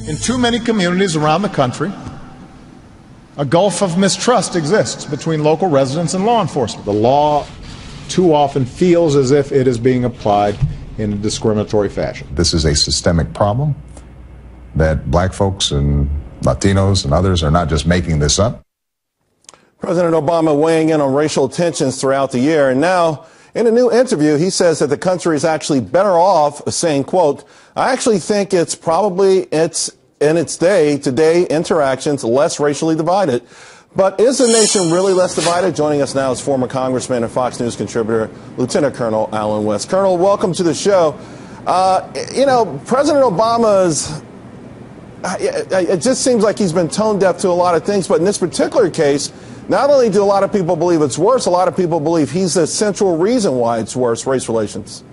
In too many communities around the country, a gulf of mistrust exists between local residents and law enforcement. The law too often feels as if it is being applied in a discriminatory fashion. This is a systemic problem that black folks and Latinos and others are not just making this up. President Obama weighing in on racial tensions throughout the year, and now in a new interview, he says that the country is actually better off, saying, quote, I actually think it's in its day-to-day interactions less racially divided. But is the nation really less divided? Joining us now is former Congressman and Fox News contributor, Lieutenant Colonel Alan West. Colonel, welcome to the show. President Obama's, it just seems like he's been tone deaf to a lot of things, but in this particular case, not only do a lot of people believe it's worse, a lot of people believe he's the central reason why it's worse, race relations.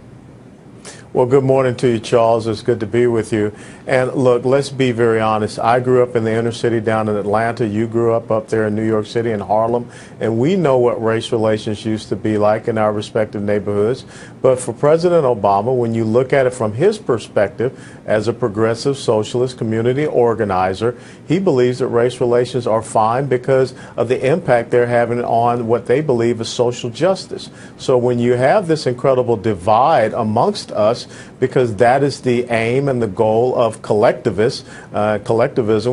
Well, good morning to you, Charles. It's good to be with you. And look, let's be very honest. I grew up in the inner city down in Atlanta. You grew up there in New York City in Harlem. And we know what race relations used to be like in our respective neighborhoods. But for President Obama, when you look at it from his perspective as a progressive socialist community organizer, he believes that race relations are fine because of the impact they're having on what they believe is social justice. So when you have this incredible divide amongst us, because that is the aim and the goal of collectivism,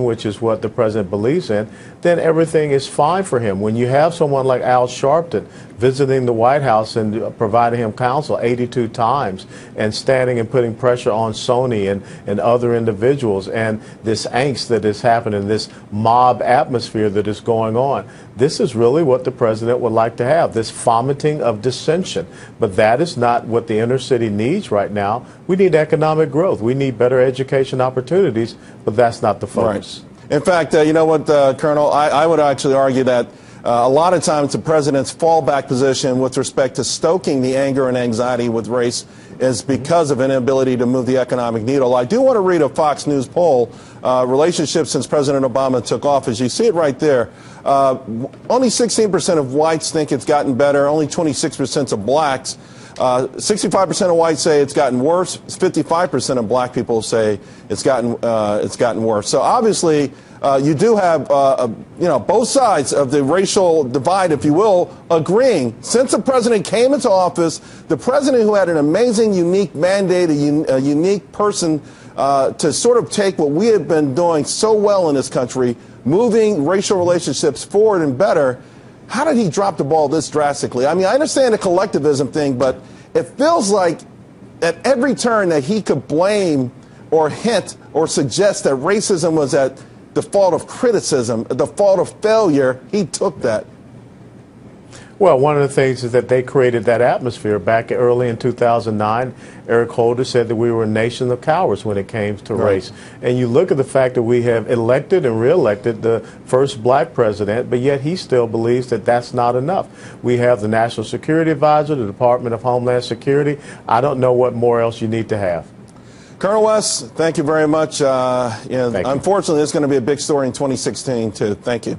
which is what the president believes in, then everything is fine for him. When you have someone like Al Sharpton visiting the White House and providing him counsel 82 times and standing and putting pressure on Sony and other individuals, and this angst that is happening, this mob atmosphere that is going on, this is really what the president would like to have, this fomenting of dissension. But that is not what the inner city needs right now. We need economic growth. We need better education opportunities, but that's not the focus. Right. In fact, you know what, Colonel, I would actually argue that a lot of times the president's fallback position with respect to stoking the anger and anxiety with race is because of inability to move the economic needle. I do want to read a Fox News poll, relationships since President Obama took office. You see it right there. Only 16% of whites think it's gotten better, only 26% of blacks. 65% of whites say it's gotten worse. 55% of black people say it's gotten worse. So obviously, you do have both sides of the racial divide, if you will, agreeing. Since the president came into office, the president who had an amazing, unique mandate, a unique person to sort of take what we have been doing so well in this country, moving racial relationships forward and better. How did he drop the ball this drastically? I mean, I understand the collectivism thing, but it feels like at every turn that he could blame or hint or suggest that racism was at the fault of criticism, the fault of failure, he took that. Well, one of the things is that they created that atmosphere back early in 2009. Eric Holder said that we were a nation of cowards when it came to race. And you look at the fact that we have elected and reelected the first black president, but yet he still believes that that's not enough. We have the National Security Advisor, the Department of Homeland Security. I don't know what more else you need to have. Colonel West, thank you very much. Unfortunately, it's going to be a big story in 2016, too. Thank you.